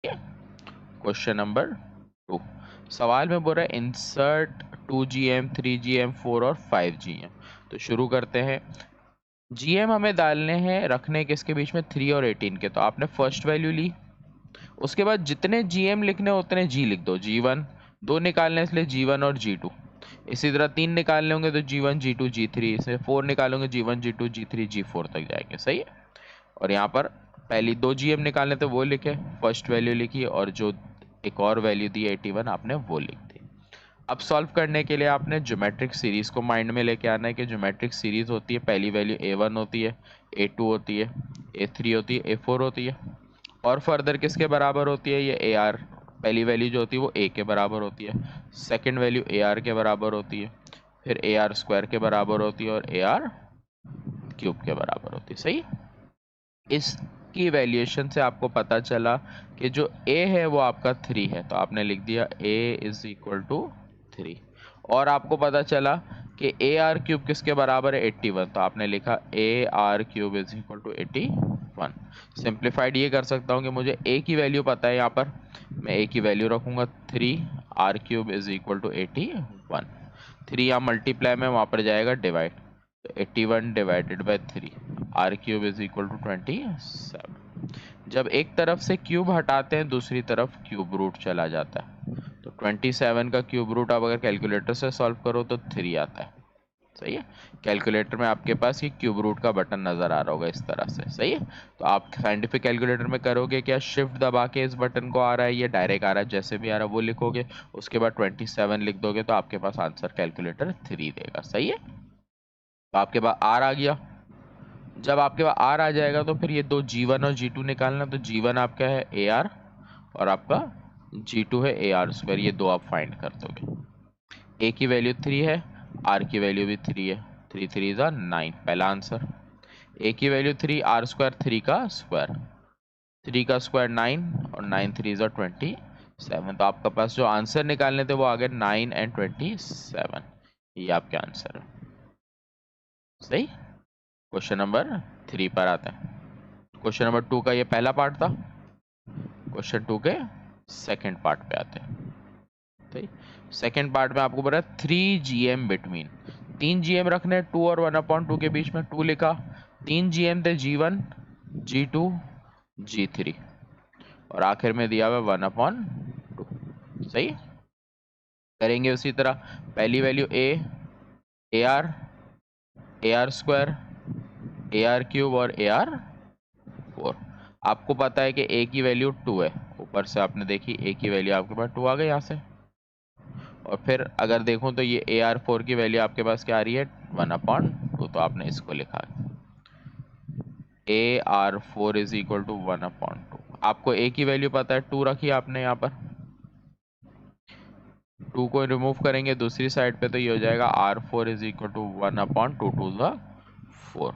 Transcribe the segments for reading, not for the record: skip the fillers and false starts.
Question number 2 सवाल में बोल रहा है इंसर्ट 2gm 3gm 4 और 5gm। तो शुरू करते हैं। gm हमें डालने हैं, रखने किसके बीच में, 3 और 18 के। तो आपने फर्स्ट वैल्यू ली, उसके बाद जितने gm लिखने उतने g लिख दो। g1 दो निकालने इसलिए g1 और g2। इसी तरह 3 निकालने होंगे तो g1 g2 g3, इसमें 4 निकालोगे g1 g2 g3 g4 तक जाएंगे। सही है। और यहाँ पर पहली 2 gm निकालने तो वो लिखे, फर्स्ट वैल्यू लिखी, और जो एक और वैल्यू दी 81 आपने वो लिख दी। अब सॉल्व करने के लिए आपने ज्योमेट्रिक सीरीज को माइंड में लेके आना है कि ज्योमेट्रिक सीरीज होती है, पहली वैल्यू a1 होती है, a2 होती है, a3 होती है, a4 होती है, और फर्दर किसके बराबर होती है, ये ar। पहली वैल्यू जो होती है वो a के बराबर होती है, सेकंड वैल्यू ar के बराबर होती है, फिर ar स्क्वायर के बराबर होती है, और ar क्यूब के बराबर होती है। सही। इसकी वैल्यूएशन से आपको पता चला कि जो a है वो आपका 3 है, तो आपने लिख दिया a इज इक्वल टू 3। और आपको पता चला कि ए आर क्यूब किसके बराबर है, 81, तो आपने लिखा ए R cube is equal to 81। Simplified ये कर सकता हूँ कि मुझे a की वैल्यू पता है, यहाँ पर मैं a की वैल्यू रखूंगा 3, r cube is equal to 81। 3 यहाँ मल्टीप्लाई में, वहाँ पर जाएगा डिवाइड, तो 81 divided by 3, r cube is equal to 27। जब एक तरफ से क्यूब हटाते हैं दूसरी तरफ क्यूब रूट चला जाता है, तो 27 का क्यूब रूट आप अगर कैलकुलेटर से सॉल्व करो तो 3 आता है। सही है। कैलकुलेटर में आपके पास ये क्यूब रूट का बटन नजर आ रहा होगा इस तरह से। सही है। तो आप साइंटिफिक कैलकुलेटर में करोगे क्या, शिफ्ट दबा के इस बटन को आ रहा है, ये डायरेक्ट आ रहा है, जैसे भी आ रहा है वो लिखोगे, उसके बाद 27 लिख दोगे तो आपके पास आंसर कैलकुलेटर 3 देगा। सही है। तो आपके पास आर आ गया। जब आपके पास आर आ जाएगा तो फिर ये दो G1 और G2 निकालना। तो G1 आपका है ए आर और आपका G2 है ए आर स्क्वायर, ये दो आप फाइंड कर दोगे। ए की वैल्यू 3 है, आर की वैल्यू भी 3 है, 3 3 इज 9, पहला आंसर। ए की वैल्यू 3, आर स्क्वायर 3 का स्क्वायर, 3 का स्क्वायर 9 और 9 3 इज 27। तो आपका पास जो आंसर निकालने थे वो आ गए 9 एंड 27। ये आपके आंसर है। सही। क्वेश्चन नंबर 3 पर आता है। क्वेश्चन नंबर 2 का ये पहला पार्ट था। क्वेश्चन 2 के सेकंड पार्ट पे आते हैं। ठीक। सेकंड पार्ट में आपको बोला 3gm बिटवीन, 3gm रखने 2 और 1/2 के बीच में, 2 लिखा, 3gm थे g1 g2 g3 और आखिर में दिया हुआ 1/2। सही। करेंगे उसी तरह, पहली value A R square, A R cube और ए आर 4। आपको पता है कि a की वैल्यू 2 है, ऊपर से आपने देखी a की वैल्यू आपके पास 2 आ गई यहाँ से। और फिर अगर देखूं तो ये ए आर 4 की वैल्यू आपके पास क्या आ रही है, 1/2, तो आपने इसको लिखा ए आर 4 इज इक्वल टू 1/2। आपको a की वैल्यू पता है 2 रखी आपने यहाँ पर, 2 को रिमूव करेंगे दूसरी साइड पे तो ये हो जाएगा r 4 is equal to 1/2 to the 4।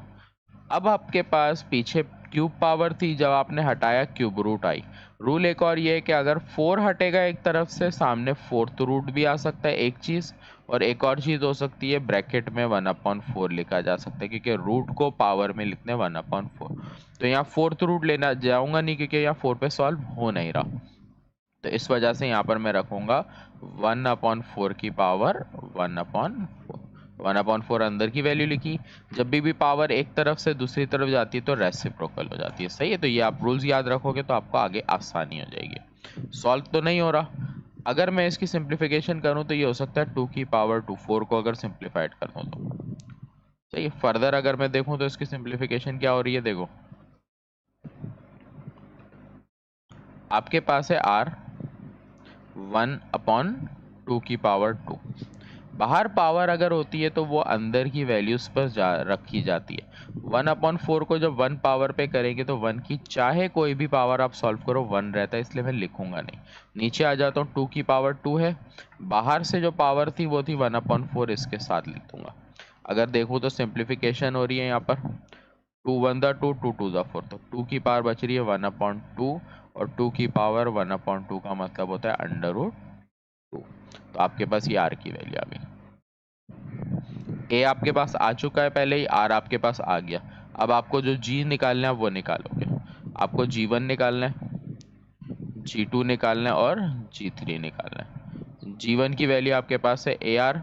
अब आपके पास पीछे क्यूब पावर थी, जब आपने हटाया क्यूब रूट आई। रूल एक और ये है कि अगर 4 हटेगा एक तरफ से, सामने 4th रूट भी आ सकता है एक चीज़, और एक और चीज़ हो सकती है ब्रैकेट में 1/4 लिखा जा सकता है, क्योंकि रूट को पावर में लिखने 1/4। तो यहाँ 4th रूट लेना जाऊंगा नहीं, क्योंकि यहाँ 4 पे सॉल्व हो नहीं रहा, तो इस वजह से यहाँ पर मैं रखूंगा 1/4 की पावर 1/4। 1/4 अंदर की वैल्यू लिखी। जब भी पावर एक तरफ से दूसरी तरफ जाती है तो रेसिप्रोकल हो जाती है। सही है। तो ये आप रूल्स याद रखोगे तो आपको आगे आसानी हो जाएगी। सॉल्व तो नहीं हो रहा, अगर मैं इसकी सिंप्लीफिकेशन करूं तो ये हो सकता है 2 की पावर 2 4 को अगर सिंप्लीफाइड कर दूं तो। सही है। फर्दर अगर मैं देखूं तो इसकी सिंप्लीफिकेशन क्या हो रही है, देखो आपके पास है r 1/2 की पावर 2। बाहर पावर अगर होती है तो वो अंदर की वैल्यूज पर रखी जाती है। 1/4 को जब 1 पावर पे करेंगे तो 1 की चाहे कोई भी पावर आप सॉल्व करो 1 रहता है, इसलिए मैं लिखूंगा नहीं। नीचे आ जाता हूँ, 2 की पावर 2 है, बाहर से जो पावर थी वो थी 1/4, इसके साथ लिख दूंगा। अगर देखूँ तो सिंप्लीफिकेशन हो रही है यहाँ पर, 2 1 द 2 2 2 द 4, तो 2 की पावर बच रही है 1/2, और 2 की पावर 1/2 का मतलब होता है √2। तो आपके पास ये r की वैल्यू आ गई। a आपके पास आ चुका है पहले ही, r आपके पास आ गया। अब आपको जो g निकालना है वो निकालोगे। आपको g1 निकालना है, G2 निकालना है और G3 निकालना है। G1 की वैल्यू आपके पास है AR,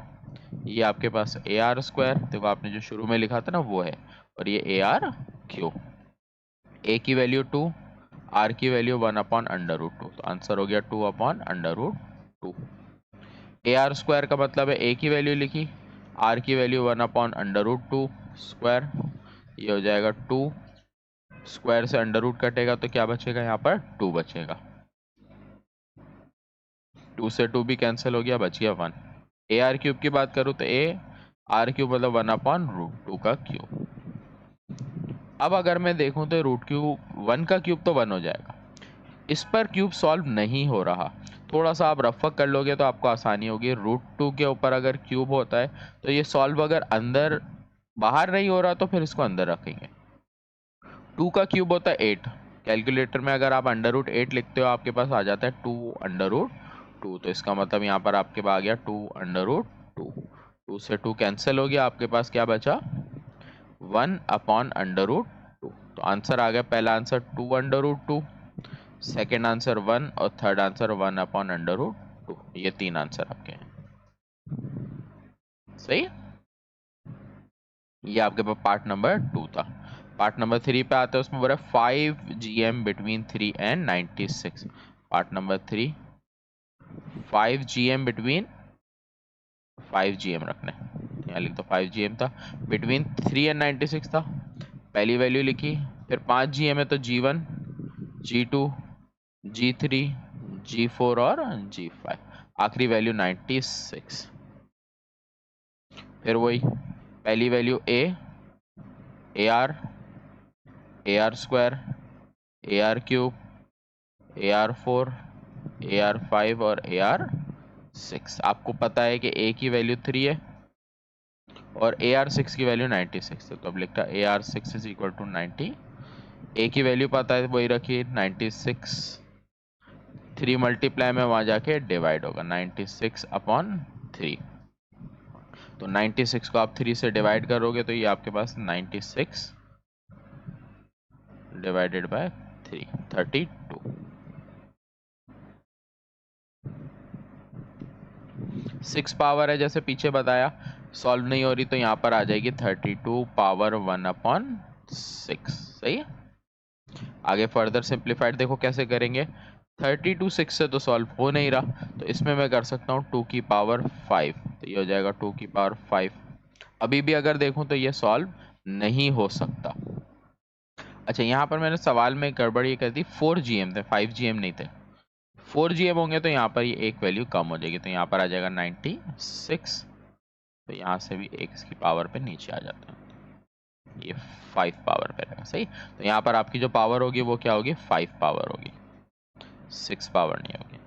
ये आपके पास AR स्क्वायर, देखो आपने जो शुरू में लिखा था ना वो है, और ये AR क्यूब। A की वैल्यू 2, R की वैल्यू 1/√2, तो आंसर हो गया 2/√2। AR स्क्वायर का मतलब है A की वैल्यू लिखी, R की वैल्यू 1/√2 स्क्वायर, ये हो जाएगा 2, स्क्वायर से अंडर रूट कटेगा तो क्या बचेगा, यहाँ पर 2 बचेगा, 2 से 2 भी कैंसिल हो गया, बच गया 1। AR क्यूब की बात करूँ तो AR क्यूब मतलब 1/√2 का क्यूब। अब अगर मैं देखूं तो रूट क्यूब 1 का क्यूब तो 1 हो जाएगा, इस पर क्यूब सॉल्व नहीं हो रहा, थोड़ा सा आप रफ कर लोगे तो आपको आसानी होगी। √2 के ऊपर अगर क्यूब होता है तो ये सॉल्व अगर अंदर बाहर नहीं हो रहा तो फिर इसको अंदर रखेंगे। 2 का क्यूब होता है 8, कैलकुलेटर में अगर आप √8 लिखते हो आपके पास आ जाता है 2/2, तो इसका मतलब यहाँ पर आपके पास आ गया 2/2, 2 से 2 कैंसिल हो गया, आपके पास क्या बचा 1/√2। तो आंसर आ गया, पहला आंसर 2/√2, सेकेंड आंसर 1 और थर्ड आंसर 1/√2। ये 3 आंसर आपके हैं, सही। ये आपके पास पार्ट नंबर 2 था। पार्ट नंबर 3 पे आते हैं, उसमें बोल रहा है 5 GM between 3 and 96। Part number 3, 5 GM between, 5 GM रखना है, यहाँ लिख दो 5 GM था, बिटवीन 3 and 96 था, पहली वैल्यू लिखी, फिर 5 GM है तो G1, G2, G3, G4 और G5, आखिरी वैल्यू 96। फिर वही पहली value AR square, AR cube, AR4, AR5 और AR6। आपको पता है कि A की वैल्यू 3 है और AR6 की वैल्यू 96 है, तो अब लिखता है AR6 is equal to 90। A की वैल्यू पता है वही रखिए 96, 3 मल्टीप्लाई में वहाँ जाके डिवाइड होगा 96/3, तो 96 को आप 3 से डिवाइड करोगे तो ये आपके पास 96 डिवाइडेड बाय 3, 32। 6 पावर है जैसे पीछे बताया, सॉल्व नहीं हो रही तो यहाँ पर आ जाएगी 32 पावर 1/6, सही है। आगे फर्दर सिंप्लीफाइड देखो कैसे करेंगे, 32 6 से तो सॉल्व हो नहीं रहा, तो इसमें मैं कर सकता हूँ 2 की पावर 5, तो ये हो जाएगा 2 की पावर 5। अभी भी अगर देखूँ तो ये सॉल्व नहीं हो सकता। अच्छा, यहाँ पर मैंने सवाल में गड़बड़ ये कर दी, 4 GM थे, 5 GM नहीं थे। 4 GM होंगे तो यहाँ पर ये एक वैल्यू कम हो जाएगी, तो यहाँ पर आ जाएगा 96, तो यहाँ से भी एक इसकी पावर पे नीचे आ जाता है, ये 5 पावर पे रहेगा, सही। तो यहाँ पर आपकी जो पावर होगी वो क्या होगी, 5 पावर होगी, 6 पावर नहीं होगी।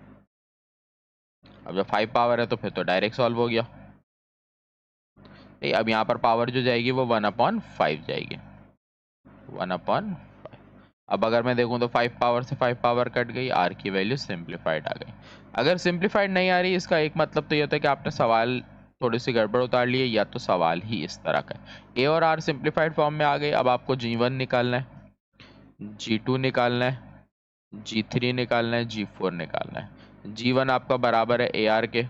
अब जब 5 पावर है तो फिर तो डायरेक्ट सॉल्व हो गया। अब यहाँ पर पावर जो जाएगी वो 1/5 जाएगी, 1/5। अब अगर मैं देखूँ तो 5 पावर से 5 पावर कट गई, आर की वैल्यू सिंप्लीफाइड आ गई। अगर सिंप्लीफाइड नहीं आ रही, इसका एक मतलब तो ये होता है कि आपने सवाल थोड़ी सी गड़बड़ उतार ली है, या तो सवाल ही इस तरह का है। ए और आर सिंप्लीफाइड फॉर्म में आ गए। अब आपको G1 निकालना है, G2 निकालना है, G3 निकालना है, G4 निकालना है। G1 आपका बराबर है AR के,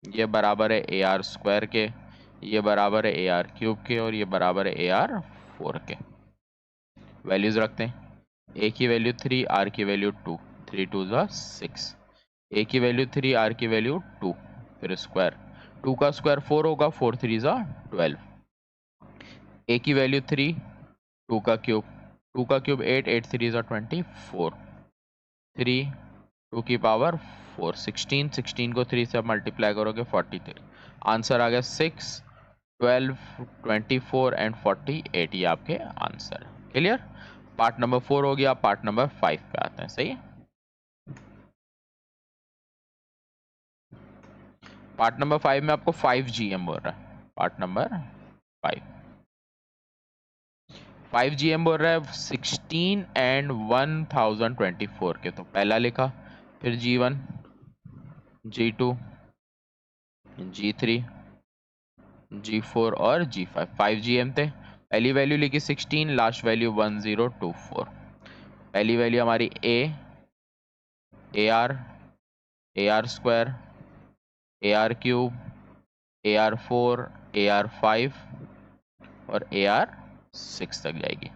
ये बराबर है AR स्क्वायर के, ये बराबर है AR क्यूब के, और ये बराबर है AR4 के। वैल्यूज रखते हैं, A की वैल्यू 3, R की वैल्यू 2, 3 2 6, A की वैल्यू 3, R की वैल्यू 2, फिर स्क्वायर, 2 का स्क्वायर 4 होगा, 4 3 12, A की वैल्यू 3, 2 का क्यूब, 2 का क्यूब 8, 8 3 24, 3, 2 की पावर 4, 16, 16 को 3 से मल्टीप्लाई करोगे 43। आंसर आ गया 6, 12, 24 एंड 48, ये आपके आंसर। क्लियर। पार्ट नंबर 4 हो गया, पार्ट नंबर 5 पे आते हैं, सही है। पार्ट नंबर 5 में आपको 5 GM बोल रहा है, पार्ट नंबर 5 GM बोल रहा है 16 and 1024 के, तो पहला लिखा, फिर G1, G2, G3, G4 और G5, 5 GM थे। पहली वैल्यू लिखी 16, लास्ट वैल्यू 1024। पहली वैल्यू हमारी AR, AR square, AR cube, AR4, AR5 और AR6 तक जाएगी।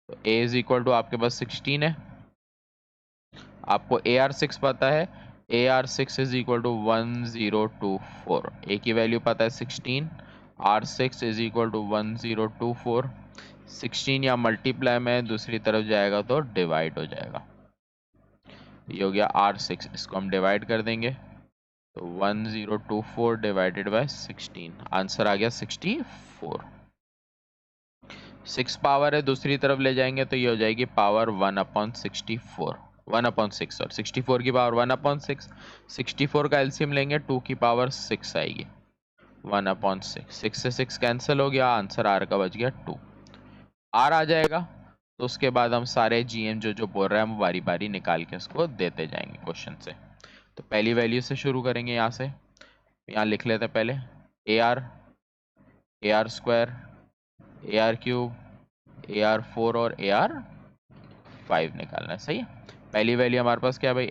तो A इज इक्वल टू आपके पास 16 है, आपको AR6 पता है, AR6 is equal to 1024, A की वैल्यू पता है 16, R6 इज इक्वल टू 1024, 16 या मल्टीप्लाई में दूसरी तरफ जाएगा तो डिवाइड हो जाएगा, ये हो गया R6, इसको हम डिवाइड कर देंगे तो 1024 डिवाइडेड बाय 16, आंसर आ गया 64। 6 पावर है, दूसरी तरफ ले जाएंगे तो ये हो जाएगी पावर 1/64, 1/6 और 64 की पावर 1/6, 64 का एलसीएम लेंगे 2 की पावर 6 आएगी, 1/6, 6 से 6 कैंसिल हो गया, आंसर आर का बच गया 2, आर आ जाएगा। तो उसके बाद हम सारे जीएम जो जो बोल रहे हैं हम बारी बारी निकाल के उसको देते जाएंगे क्वेश्चन से। तो पहली वैल्यू से शुरू करेंगे, यहाँ से यहाँ लिख लेते हैं पहले AR, AR square, AR cube, AR4 और AR5 निकालना है, सही है। पहली वैल्यू हमारे पास क्या है भाई,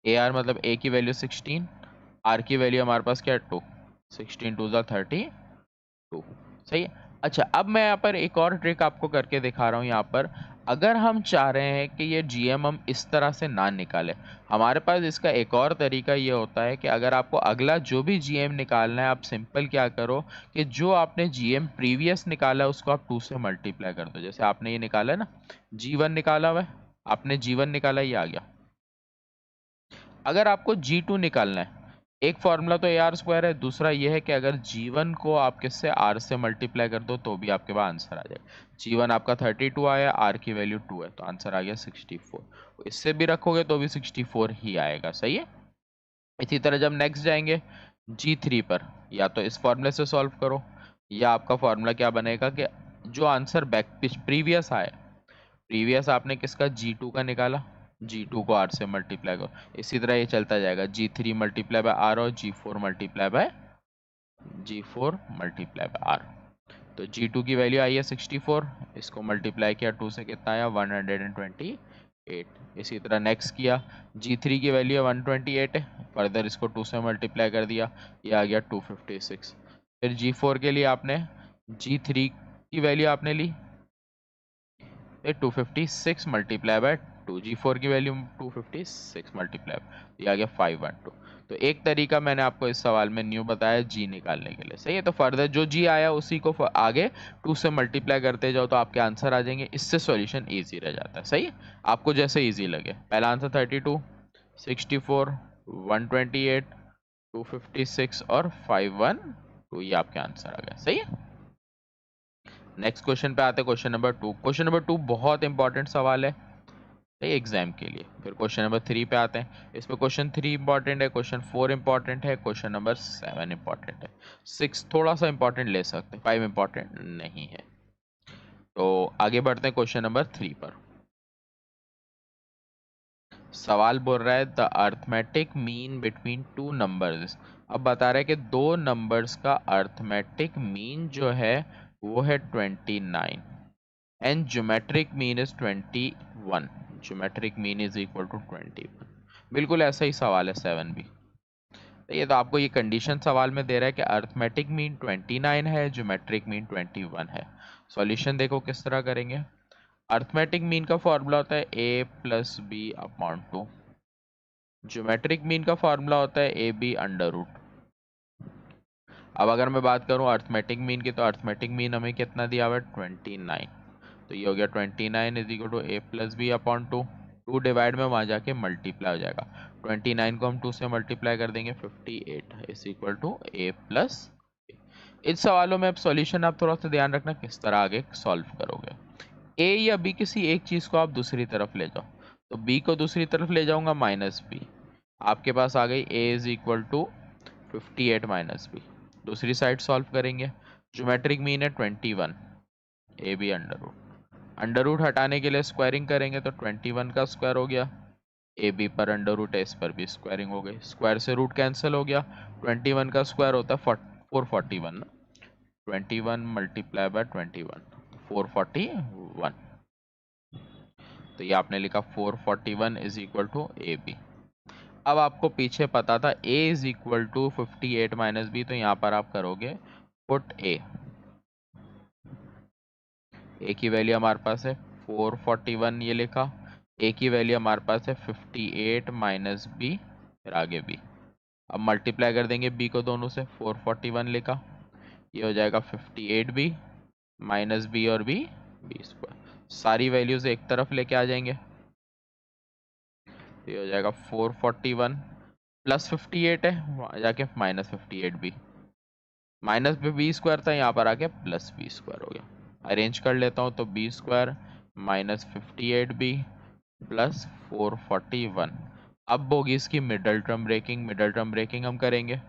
AR मतलब A की वैल्यू 16, R की वैल्यू हमारे पास क्या है 2, 16 2 ज़ा 32, सही है। अच्छा, अब मैं यहाँ पर एक और ट्रिक आपको करके दिखा रहा हूँ। यहाँ पर अगर हम चाह रहे हैं कि ये जीएम हम इस तरह से ना निकालें, हमारे पास इसका एक और तरीका ये होता है कि अगर आपको अगला जो भी जीएम निकालना है, आप सिंपल क्या करो कि जो आपने जीएम प्रीवियस निकाला है उसको आप 2 से मल्टीप्लाई कर दो। जैसे आपने ये निकाला है ना, G1 निकाला हुआ है आपने, G1 निकाला, ये आ गया। अगर आपको G2 निकालना है, एक फॉर्मूला तो AR स्क्वायर है, दूसरा ये है कि अगर G1 को आप किससे R से मल्टीप्लाई कर दो तो भी आपके पास आंसर आ जाएगा। G1 आपका 32 आया, R की वैल्यू 2 है तो आंसर आ गया 64, इससे भी रखोगे तो भी 64 ही आएगा, सही है। इसी तरह जब नेक्स्ट जाएंगे G3 पर, या तो इस फॉर्मूले से सॉल्व करो, या आपका फॉर्मूला क्या बनेगा कि जो आंसर प्रीवियस आया, प्रीवियस आपने किसका G2 का निकाला, G2 को R से मल्टीप्लाई करो, इसी तरह ये चलता जाएगा, G3 मल्टीप्लाई बाय R और G4 मल्टीप्लाई बाय R। तो G2 की वैल्यू आई है 64, इसको मल्टीप्लाई किया 2 से कितना आया 128, इसी तरह नेक्स्ट किया, G3 की वैल्यू 128 है, फर्दर इसको 2 से मल्टीप्लाई कर दिया, ये आ गया 256। फिर G4 के लिए आपने G3 की वैल्यू आपने ली 256 मल्टीप्लाई बाय 2, G4 की वैल्यू 256 मल्टीप्लाई, ये आ गया 512। तो एक तरीका मैंने आपको इस सवाल में न्यू बताया G निकालने के लिए, सही है। तो फर्दर जो G आया उसी को आगे 2 से मल्टीप्लाई करते जाओ तो आपके आंसर आ जाएंगे, इससे सॉल्यूशन इजी रह जाता है, सही है। आपको जैसे इजी लगे, पहला आंसर 32, 64, 128, 256 और 512, ये आपके आंसर आ गया, सही है। नेक्स्ट क्वेश्चन पे आते हैं, क्वेश्चन नंबर 2। क्वेश्चन नंबर 2 बहुत इंपॉर्टेंट सवाल है एग्जाम के लिए। फिर क्वेश्चन नंबर 3 पे आते हैं, इसमें क्वेश्चन 3 इंपॉर्टेंट है, क्वेश्चन 4 इंपॉर्टेंट है, क्वेश्चन नंबर 7 इंपॉर्टेंट है, 6 थोड़ा सा इंपॉर्टेंट ले सकते हैं, 5 इंपॉर्टेंट नहीं है। तो आगे बढ़ते हैं क्वेश्चन नंबर 3 पर। सवाल बोल रहा है the arithmetic mean between two numbers. अब बता रहा है कि दो नंबर्स का अर्थमेटिक मीन जो है वो है 29 and geometric mean is 21, geometric mean is equal to 21। बिल्कुल ऐसा ही सवाल है 7 भी। ये तो आपको ये कंडीशन सवाल में दे रहा है कि अर्थमेटिक मीन 29 है, ज्योमेट्रिक मीन 21 है। सॉल्यूशन देखो किस तरह करेंगे। अर्थमेटिक मीन का फॉर्मूला होता है a+b/2, ज्योमेट्रिक मीन का फॉर्मूला होता है ab√। अब अगर मैं बात करूं अर्थमेटिक मीन की, तो अर्थमेटिक मीन हमें कितना दिया हुआ है 29, तो ये हो गया 29 is equal to a+b/2, 2 divide में वहाँ जाके मल्टीप्लाई हो जाएगा, 29 को हम 2 से मल्टीप्लाई कर देंगे 58 इज इक्वल टू a+। इन सवालों में अब सॉल्यूशन आप थोड़ा सा ध्यान रखना किस तरह आगे सॉल्व करोगे। ए या बी किसी एक चीज़ को आप दूसरी तरफ ले जाओ, तो बी को दूसरी तरफ ले जाऊंगा -b, आपके पास आ गई a is equal to 58 -b। दूसरी साइड सॉल्व करेंगे, ज्योमेट्रिक मीन है 21, ए बी अंडर रूट हटाने के लिए स्क्वायरिंग करेंगे तो 21 का स्क्वायर हो गया, ए बी पर अंडर रूट है, इस पर भी स्क्वायरिंग हो गई, स्क्वायर से रूट कैंसिल हो गया, 21 का स्क्वायर होता है 441 ना, 21 मल्टीप्लाई बाय 21, 441। तो ये आपने लिखा 441 is equal to a b. अब आपको पीछे पता था a is equal to 58 minus b, तो यहाँ पर आप करोगे पुट a की वैल्यू हमारे पास है 441 ये लिखा, a की वैल्यू हमारे पास है 58 माइनस बी, फिर आगे b। अब मल्टीप्लाई कर देंगे b को दोनों से, 441 लिखा, ये हो जाएगा 58b माइनस बी और b स्क्वायर, सारी वैल्यूज एक तरफ लेके आ जाएंगे, तो ये हो जाएगा 441 प्लस 58 है, वहाँ जाके minus 58b, minus b square था, यहाँ पर आके प्लस बी स्क्वायर हो गया। अरेंज कर लेता हूँ, तो B square minus 58b plus 441। अब होगी इसकी middle term breaking, middle term breaking हम करेंगे।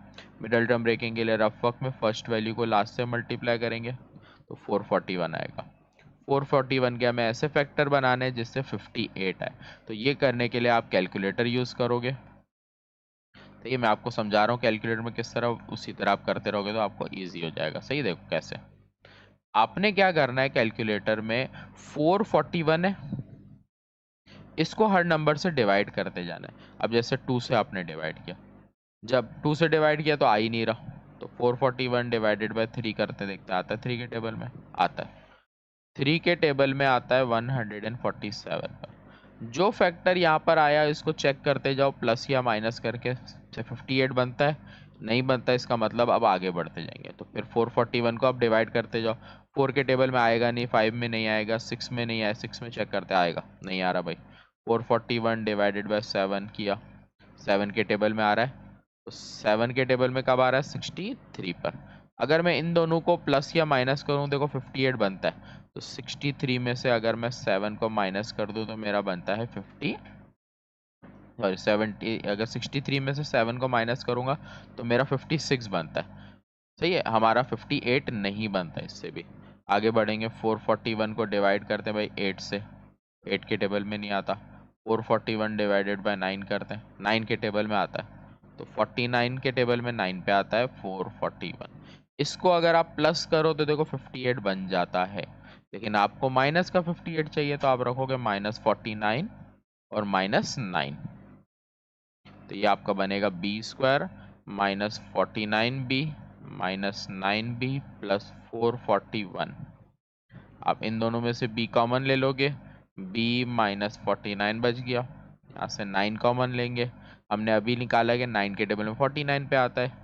मिडल टर्म ब्रेकिंग के लिए रफ वर्क में फर्स्ट वैल्यू को लास्ट से मल्टीप्लाई करेंगे, तो 441 आएगा। 441 के हमें ऐसे फैक्टर बनाने हैं जिससे 58 आए, तो ये करने के लिए आप कैलकुलेटर यूज़ करोगे। तो ये मैं आपको समझा रहा हूँ कैलकुलेटर में किस तरह, उसी तरह आप करते रहोगे तो आपको ईजी हो जाएगा। सही, देखो कैसे आपने क्या करना है, कैलकुलेटर में 441 है, इसको हर नंबर से डिवाइड करते जाना है। अब जैसे 2 से आपने डिवाइड किया, जब 2 से डिवाइड किया तो आ ही नहीं रहा, तो 441 डिवाइडेड बाय 3 करते देखते आता है, 3 के टेबल में आता है, 3 के टेबल में आता है 147 पर। जो फैक्टर यहाँ पर आया इसको चेक करते जाओ, प्लस या माइनस करके से 58 बनता है, नहीं बनता इसका मतलब अब आगे बढ़ते जाएंगे, तो फिर 441 को आप डिवाइड करते जाओ। 4 के टेबल में आएगा नहीं, 5 में नहीं आएगा, 6 में नहीं आया, 6 में चेक करते आएगा, नहीं आ रहा भाई। 441 डिवाइडेड बाय 7 किया, 7 के टेबल में आ रहा है, तो 7 के टेबल में कब आ रहा है, 63 पर। अगर मैं इन दोनों को प्लस या माइनस करूँ, देखो 58 बनता है, तो 63 में से अगर मैं 7 को माइनस कर दूं तो मेरा बनता है 70। अगर 63 में से 7 को माइनस करूंगा तो मेरा 56 बनता है। सही है, हमारा 58 नहीं बनता। इससे भी आगे बढ़ेंगे, 441 को डिवाइड करते हैं भाई 8 से, 8 के टेबल में नहीं आता। 441 डिवाइडेड बाय 9 करते हैं, 9 के टेबल में आता है, तो 49 के टेबल में 9 पे आता है 441। इसको अगर आप प्लस करो तो देखो 58 बन जाता है, लेकिन आपको माइनस का 58 चाहिए, तो आप रखोगे -49 और -9, तो ये आपका बनेगा B square -49b -9b plus 441। आप इन दोनों में से b कॉमन ले लोगे, b -49 बच गया, यहाँ से 9 कॉमन लेंगे। हमने अभी निकाला कि 9 के टेबल में 49 पे आता है,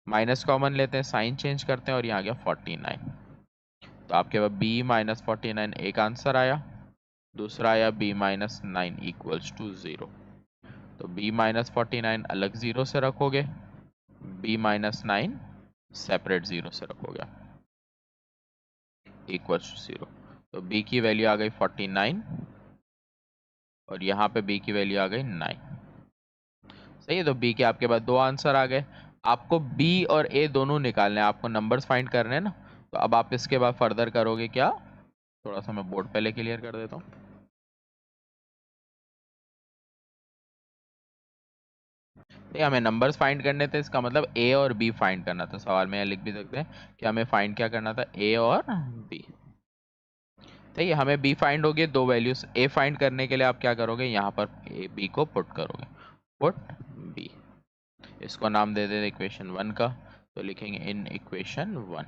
माइनस कॉमन लेते हैं, साइन चेंज करते हैं और यहाँ गया 49। तो आपके पास b -49 एक आंसर आया, दूसरा आया b -9 इक्वल्स टू 0। तो b -49 अलग 0 से रखोगे, b -9 सेपरेट 0 से रखोगे, इक्वल्स टू 0। तो b की वैल्यू आ गई 49 और यहाँ पे b की वैल्यू आ गई 9। सही है, तो b के आपके पास दो आंसर आ गए। आपको b और a दोनों निकालने हैं, आपको नंबर्स फाइंड करने हैं ना। तो अब आप इसके बाद फर्दर करोगे क्या, थोड़ा सा मैं बोर्ड पहले क्लियर कर देता हूँ। हमें नंबर्स फाइंड करने थे, इसका मतलब a और b फाइंड करना था। सवाल में लिख भी सकते हैं कि हमें फाइंड क्या करना था, a और b। सही है, हमें b फाइंड होगी, दो वैल्यूज। a फाइंड करने के लिए आप क्या करोगे, यहाँ पर a b को पुट करोगे, पुट b। इसको नाम दे देते इक्वेशन 1 का, तो लिखेंगे इन इक्वेशन 1।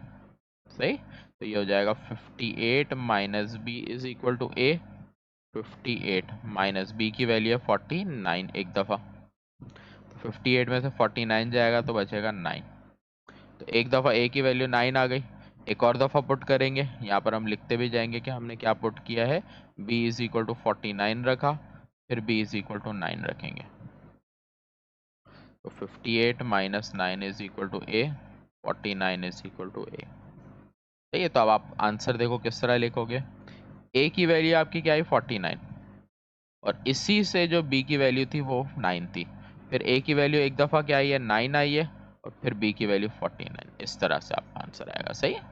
सही, तो ये हो जाएगा 58 minus b is equal to a। 58 minus b की वैल्यू है 49 एक दफ़ा, 58 में से 49 जाएगा तो बचेगा 9। तो एक दफ़ा a की वैल्यू 9 आ गई, एक और दफ़ा पुट करेंगे, यहाँ पर हम लिखते भी जाएंगे कि हमने क्या पुट किया है। b इज इक्वल टू 49 रखा, फिर b इज इक्वल टू 9 रखेंगे, तो 58 minus 9 is equal to a, 49 is equal to a। सही है, तो अब आप आंसर देखो किस तरह लिखोगे। a की वैल्यू आपकी क्या आई 49, और इसी से जो b की वैल्यू थी वो 9 थी, फिर a की वैल्यू एक दफ़ा क्या आई है 9 आई है, और फिर b की वैल्यू 49। इस तरह से आपका आंसर आएगा। सही है,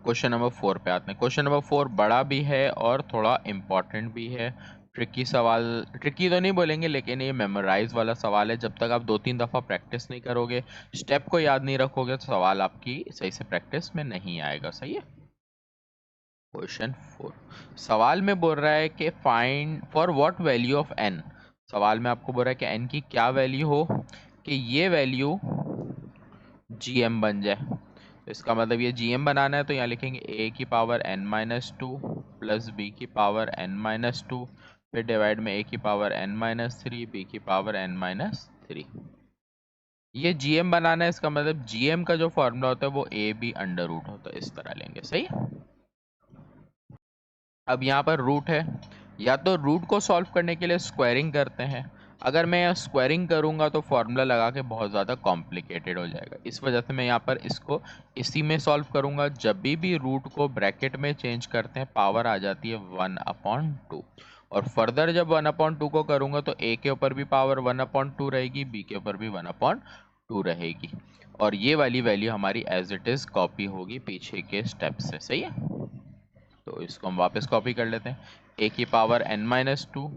क्वेश्चन नंबर 4 पे आते हैं। क्वेश्चन नंबर 4 बड़ा भी है और थोड़ा इम्पॉर्टेंट भी है, ट्रिकी सवाल। ट्रिकी तो नहीं बोलेंगे, लेकिन ये मेमोराइज वाला सवाल है। जब तक आप 2-3 दफ़ा प्रैक्टिस नहीं करोगे, स्टेप को याद नहीं रखोगे, तो सवाल आपकी सही से प्रैक्टिस में नहीं आएगा। सही है, क्वेश्चन 4 सवाल में बोल रहा है कि find for what value of n। सवाल में आपको बोल रहा है कि n की क्या वैल्यू हो कि ये वैल्यू gm बन जाए। तो इसका मतलब ये gm बनाना है तो यहाँ लिखेंगे a की पावर n-2 प्लस b की पावर n-2 फिर डिवाइड में a की पावर n-3 b की पावर n-3। ये gm बनाना है, इसका मतलब gm का जो फॉर्मूला होता है वो a b अंडर रूट होता है, इस तरह लेंगे। सही है। अब यहाँ पर रूट है, या तो रूट को सॉल्व करने के लिए स्क्वायरिंग करते हैं। अगर मैं यहाँ स्क्वायरिंग करूँगा तो फॉर्मूला लगा के बहुत ज़्यादा कॉम्प्लिकेटेड हो जाएगा, इस वजह से मैं यहाँ पर इसको इसी में सॉल्व करूँगा। जब भी रूट को ब्रैकेट में चेंज करते हैं पावर आ जाती है 1/2, और फर्दर जब 1/2 को करूँगा तो a के ऊपर भी पावर 1/2 रहेगी, b के ऊपर भी 1/2 रहेगी, और ये वाली वैल्यू हमारी एज इट इज़ कॉपी होगी पीछे के स्टेप से। सही है। तो इसको हम वापस कॉपी कर लेते हैं। a की पावर n-2,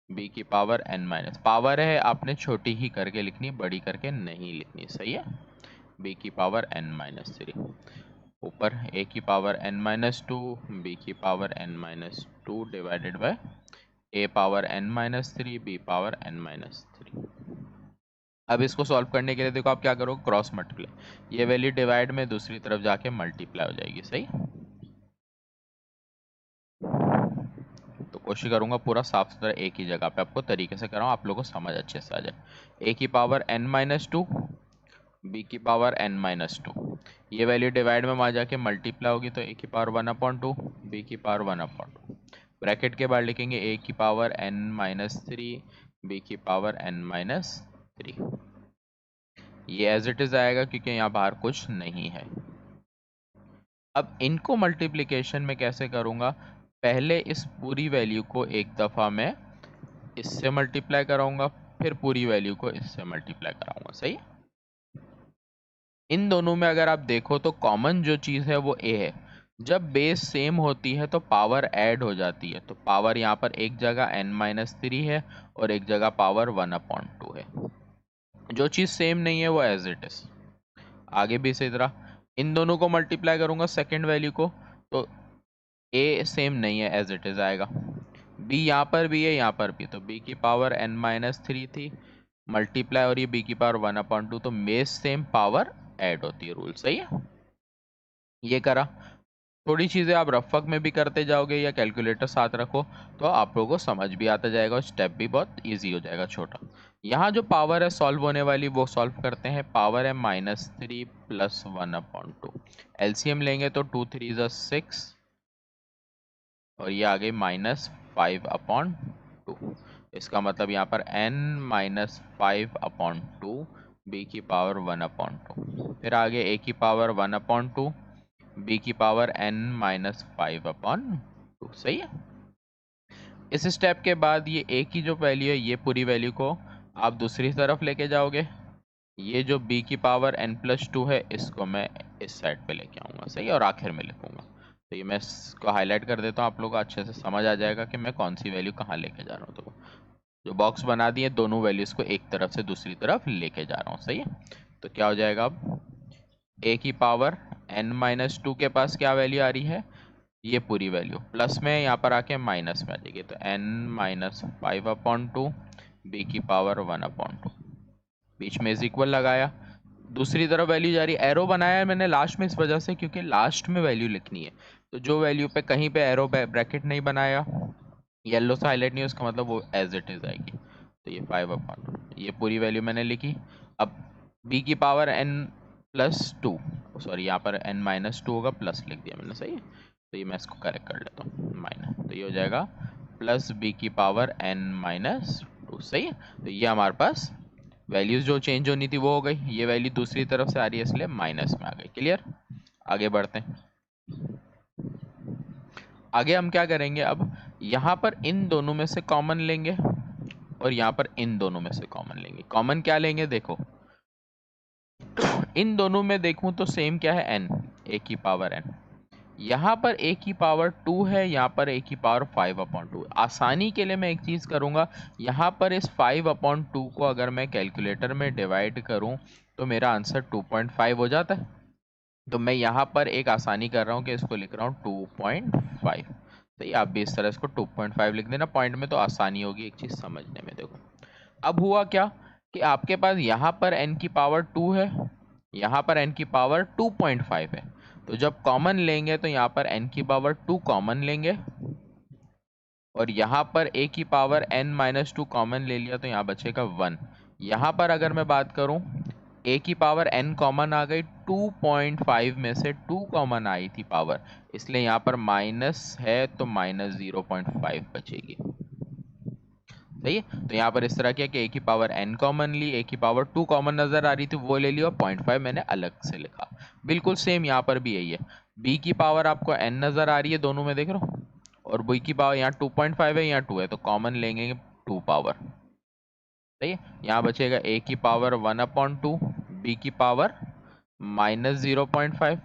b की पावर n-, पावर है आपने छोटी ही करके लिखनी, बड़ी करके नहीं लिखनी। सही है। b की पावर n-3, ऊपर a की पावर n-2, b की power n-2 divided by a power n-3, b power n-3। अब इसको सॉल्व करने के लिए देखो आप क्या करो, क्रॉस मल्टीप्लाई, ये वैल्यू डिवाइड में दूसरी तरफ जाके मल्टीप्लाई हो जाएगी। सही। तो कोशिश करूंगा पूरा साफ सुथरा एक ही जगह पे आपको तरीके से कराऊं, आप लोगों को समझ अच्छे से आ जाए। a की पावर n-2, b की पावर n-2, ये वैल्यू डिवाइड में वहां जाके मल्टीप्लाई होगी तो a की पावर 1/2, b की पावर 1/2, ब्रैकेट के बाद लिखेंगे a की पावर n-3, b की पावर n-3। ये एज इट इज आएगा क्योंकि यहाँ बाहर कुछ नहीं है। अब इनको मल्टीप्लिकेशन में कैसे करूँगा, पहले इस पूरी वैल्यू को एक दफ़ा मैं इससे मल्टीप्लाई कराऊंगा, फिर पूरी वैल्यू को इससे मल्टीप्लाई कराऊंगा। सही। इन दोनों में अगर आप देखो तो कॉमन जो चीज़ है वो a है। जब बेस सेम होती है तो पावर ऐड हो जाती है, तो पावर यहाँ पर एक जगह n-3 है और एक जगह पावर 1/2 है। जो चीज़ सेम नहीं है वो एज इट इज। आगे भी इसी तरह इन दोनों को मल्टीप्लाई करूंगा सेकेंड वैल्यू को, तो a सेम नहीं है, एज इट इज आएगा। b यहाँ पर भी है, यहाँ पर भी, तो b की पावर n-3 थी मल्टीप्लाई, और ये b की पावर 1/2, तो बेस सेम पावर ऐड होती है, रूल। सही है। ये करा। थोड़ी चीज़ें आप रफक में भी करते जाओगे या कैलकुलेटर साथ रखो तो आप लोगों को समझ भी आता जाएगा और स्टेप भी बहुत इजी हो जाएगा छोटा। यहाँ जो पावर है सॉल्व होने वाली वो सॉल्व करते हैं। पावर है -3 प्लस 1/2, एलसीएम लेंगे तो 2 3 ज़ा 6 और ये आ गई -5/2। इसका मतलब यहाँ पर n-5/2, b की पावर 1/2, फिर आगे a की पावर 1/2, b की पावर n-5/2। सही है। इस स्टेप के बाद ये a की जो वैल्यू है ये पूरी वैल्यू को आप दूसरी तरफ लेके जाओगे। ये जो b की पावर n+2 है इसको मैं इस साइड पे लेके आऊँगा। सही है। और आखिर में लिखूँगा, तो ये मैं इसको हाईलाइट कर देता हूँ, आप लोगों को अच्छे से समझ आ जाएगा कि मैं कौन सी वैल्यू कहाँ लेके जा रहा हूँ। तो जो बॉक्स बना दिए दोनों वैल्यूज़ को एक तरफ से दूसरी तरफ लेके जा रहा हूँ। सही है। तो क्या हो जाएगा, अब a की पावर n-2 के पास क्या वैल्यू आ रही है, ये पूरी वैल्यू प्लस में यहाँ पर आके माइनस में आ जाएगी, तो n-5/2, b की पावर 1/2, बीच में इज इक्वल लगाया, दूसरी तरफ वैल्यू जा रही है। एरो बनाया है मैंने लास्ट में इस वजह से क्योंकि लास्ट में वैल्यू लिखनी है, तो जो वैल्यू पे कहीं पे एरो ब्रैकेट नहीं बनाया, येलो से हाईलाइट नहीं, उसका मतलब वो एज इट इज आएगी। तो ये 5/2, ये पूरी वैल्यू मैंने लिखी। अब b की पावर n+2, सॉरी यहाँ पर n-2 होगा, प्लस लिख दिया मैंने। सही है। तो ये मैं इसको करेक्ट कर लेता हूँ, माइनस, तो ये हो जाएगा प्लस b की पावर n-2। सही है। तो ये हमारे पास वैल्यूज जो चेंज होनी थी वो हो गई, ये वैल्यू दूसरी तरफ से आ रही है इसलिए माइनस में आ गई। क्लियर। आगे बढ़ते हैं। आगे हम क्या करेंगे, अब यहाँ पर इन दोनों में से कॉमन लेंगे और यहाँ पर इन दोनों में से कॉमन लेंगे। कॉमन क्या लेंगे, देखो इन दोनों में देखूं तो सेम क्या है, n, a की पावर n, यहाँ पर a की पावर 2 है, यहाँ पर a की पावर 5/2। आसानी के लिए मैं एक चीज़ करूँगा, यहाँ पर इस 5/2 को अगर मैं कैलकुलेटर में डिवाइड करूँ तो मेरा आंसर 2.5 हो जाता है। तो मैं यहाँ पर एक आसानी कर रहा हूँ कि इसको लिख रहा हूँ 2.5। सही, आप भी इस तरह इसको 2.5 लिख देना पॉइंट में, तो आसानी होगी एक चीज़ समझने में। देखो अब हुआ क्या कि आपके पास यहाँ पर n की पावर 2 है, यहाँ पर n की पावर 2.5 है। तो जब कॉमन लेंगे तो यहाँ पर n की पावर 2 कॉमन लेंगे, और यहाँ पर a की पावर n-2 कॉमन ले लिया तो यहाँ बचेगा 1। यहाँ पर अगर मैं बात करूँ, a की पावर n कॉमन आ गई, 2.5 में से 2 कॉमन आई थी पावर, इसलिए यहाँ पर माइनस है तो माइनस 0.5 बचेगी। सही है, तो यहाँ पर इस तरह किया कि a की पावर n कॉमन ली, a की पावर 2 कॉमन नजर आ रही थी वो ले ली, और 0.5 मैंने अलग से लिखा। बिल्कुल सेम यहाँ पर भी यही है, b की पावर आपको n नजर आ रही है दोनों में, देख रहे हो, और b की पावर यहाँ 2.5 है, यहाँ 2 है, तो कॉमन लेंगे 2 पावर। सही है, यहाँ बचेगा a की पावर 1/2, b की पावर -0.5,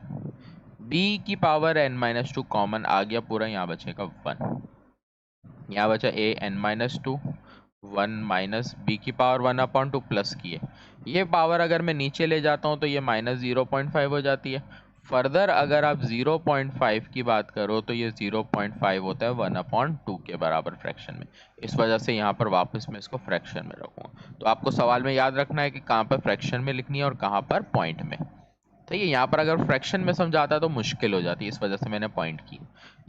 b की पावर n-2 कॉमन आ गया पूरा, यहाँ बचेगा 1। यहाँ बचा a n-2, 1 माइनस बी की पावर 1/2 प्लस की है। ये पावर अगर मैं नीचे ले जाता हूँ तो ये -0.5 हो जाती है। फर्दर अगर आप 0.5 की बात करो तो ये 0.5 होता है 1/2 के बराबर फ्रैक्शन में। इस वजह से यहाँ पर वापस मैं इसको फ्रैक्शन में रखूँगा। तो आपको सवाल में याद रखना है कि कहाँ पर फ्रैक्शन में लिखनी है और कहाँ पर पॉइंट में। ठीक है, यहाँ पर अगर फ्रैक्शन में समझाता है तो मुश्किल हो जाती है, इस वजह से मैंने पॉइंट की।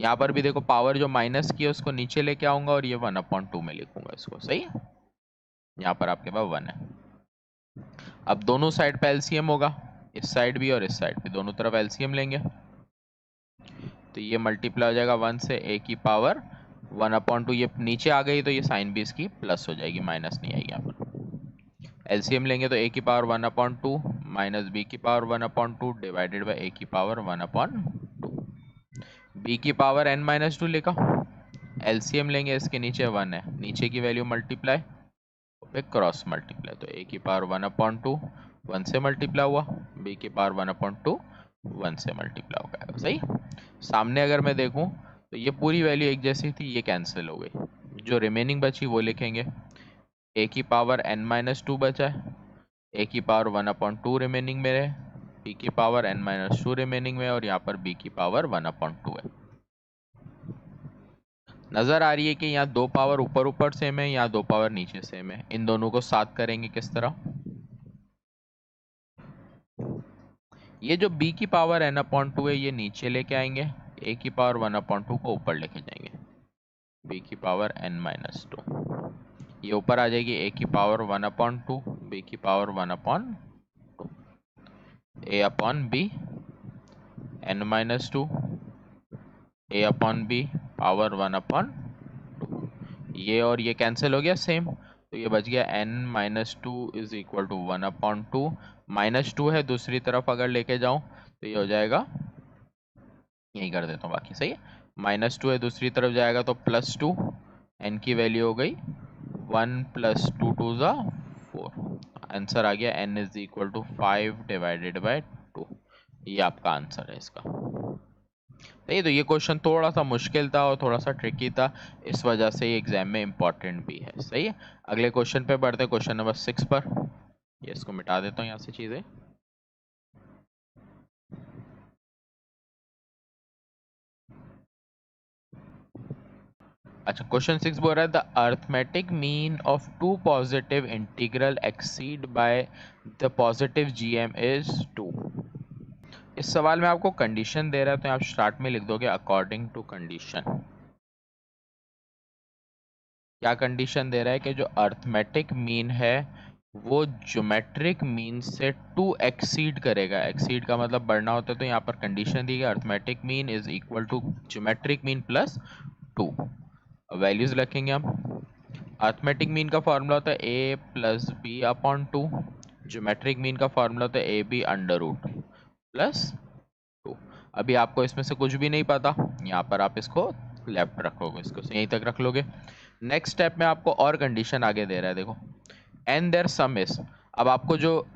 यहाँ पर भी देखो पावर जो माइनस की है उसको नीचे लेके आऊंगा और ये 1/2 में लिखूंगा इसको। सही है, यहाँ पर आपके पास 1 है। अब दोनों साइड पे एलसीएम होगा, इस साइड भी और इस साइड भी, दोनों तरफ एलसीएम लेंगे तो ये मल्टीप्लाई हो जाएगा 1 से, a की पावर 1/2, ये नीचे आ गई तो ये साइन भी इसकी प्लस हो जाएगी, माइनस नहीं आएगी यहाँ पर। एलसीएम लेंगे तो a की पावर 1/2 माइनस b की पावर 1/2 डिवाइडेड बाई a की पावर 1/2। b की पावर n-2 लिखा, एलसीएम लेंगे इसके नीचे 1 है, नीचे की वैल्यू मल्टीप्लाई पे क्रॉस मल्टीप्लाई, तो a की पावर 1/2 1 से मल्टीप्लाई हुआ, b की पावर 1/2 1 से मल्टीप्लाई हो गया। सही, सामने अगर मैं देखूं तो ये पूरी वैल्यू एक जैसी थी, ये कैंसिल हो गई, जो रिमेनिंग बची वो लिखेंगे। a की पावर n-2 बचा है, a की पावर 1/2 रिमेनिंग में है, b की पावर n-2 रिमेनिंग में, और यहाँ पर b की पावर 1/2 है। नजर आ रही है कि यहाँ 2 पावर ऊपर ऊपर सेम है, यहाँ 2 पावर नीचे सेम है। इन दोनों को साथ करेंगे किस तरह, ये जो b की पावर n/2 है ये नीचे लेके आएंगे, a की पावर 1/2 को ऊपर लेके जाएंगे, b की पावर n-2, ये ऊपर आ जाएगी, a की पावर 1/2, b की power 1/2, a upon b n-2, a upon b power 1/2, ये और ये कैंसिल हो गया सेम, तो ये बच गया n-2 इज इक्वल टू 1/2, -2 है दूसरी तरफ अगर लेके जाऊं तो ये हो जाएगा, यही कर देता हूँ बाकी। सही है, -2 है दूसरी तरफ जाएगा तो +2, n की वैल्यू हो गई 1 + 2 2 ज़ा 4, आंसर आ गया n is equal to 5 divided by 2। ये आपका आंसर है इसका। सही, तो ये क्वेश्चन थोड़ा सा मुश्किल था और थोड़ा सा ट्रिकी था, इस वजह से ये एग्जाम में इंपॉर्टेंट भी है। सही है, अगले क्वेश्चन पे बढ़ते हैं, क्वेश्चन नंबर 6 पर। ये इसको मिटा देता हूँ यहाँ से चीज़ें। अच्छा, क्वेश्चन 6 बोल रहा है the arithmetic mean of 2 positive integral exceed by the positive GM is 2। इस सवाल में आपको कंडीशन दे रहा है तो आप स्टार्ट में लिख दोगे अकॉर्डिंग टू कंडीशन। क्या कंडीशन दे रहा है कि जो अर्थमेटिक मीन है वो ज्योमेट्रिक मीन से 2 एक्सीड करेगा। एक्सीड का मतलब बढ़ना होता है, तो यहाँ पर कंडीशन दी गई arithmetic mean is equal to geometric mean plus 2। Values रखेंगे हम। अर्थमेटिक मीन का फॉर्मूला होता है a + b/2, ज्योमेट्रिक मीन का फॉर्मूला होता है ab + 2। अभी आपको इसमें से कुछ भी नहीं पता, यहाँ पर आप इसको लेफ्ट रखोगे, इसको यहीं तक रख लोगे। नेक्स्ट स्टेप में आपको और कंडीशन आगे दे रहा है, देखो एंड देयर सम इज। अब आपको जो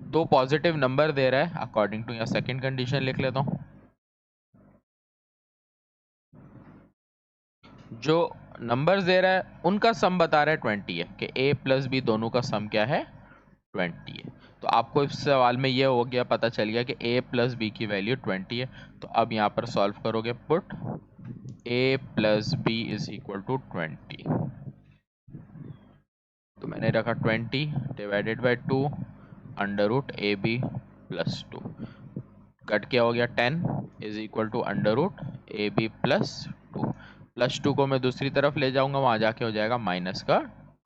2 पॉजिटिव नंबर दे रहा है अकॉर्डिंग टू, यहाँ सेकंड कंडीशन लिख लेता हूँ, जो नंबर्स दे रहा है उनका सम बता रहा है 20 है, कि a + b दोनों का सम क्या है 20 है। तो आपको इस सवाल में ये हो गया, पता चल गया कि a प्लस बी की वैल्यू 20 है। तो अब यहाँ पर सॉल्व करोगे, put a plus b is equal to 20। तो मैंने रखा 20 divided by 2 under root a b plus 2, cut क्या हो गया 10 is equal to under root a b plus 2। Plus 2 को मैं दूसरी तरफ ले जाऊंगा, वहां जाके हो जाएगा माइनस का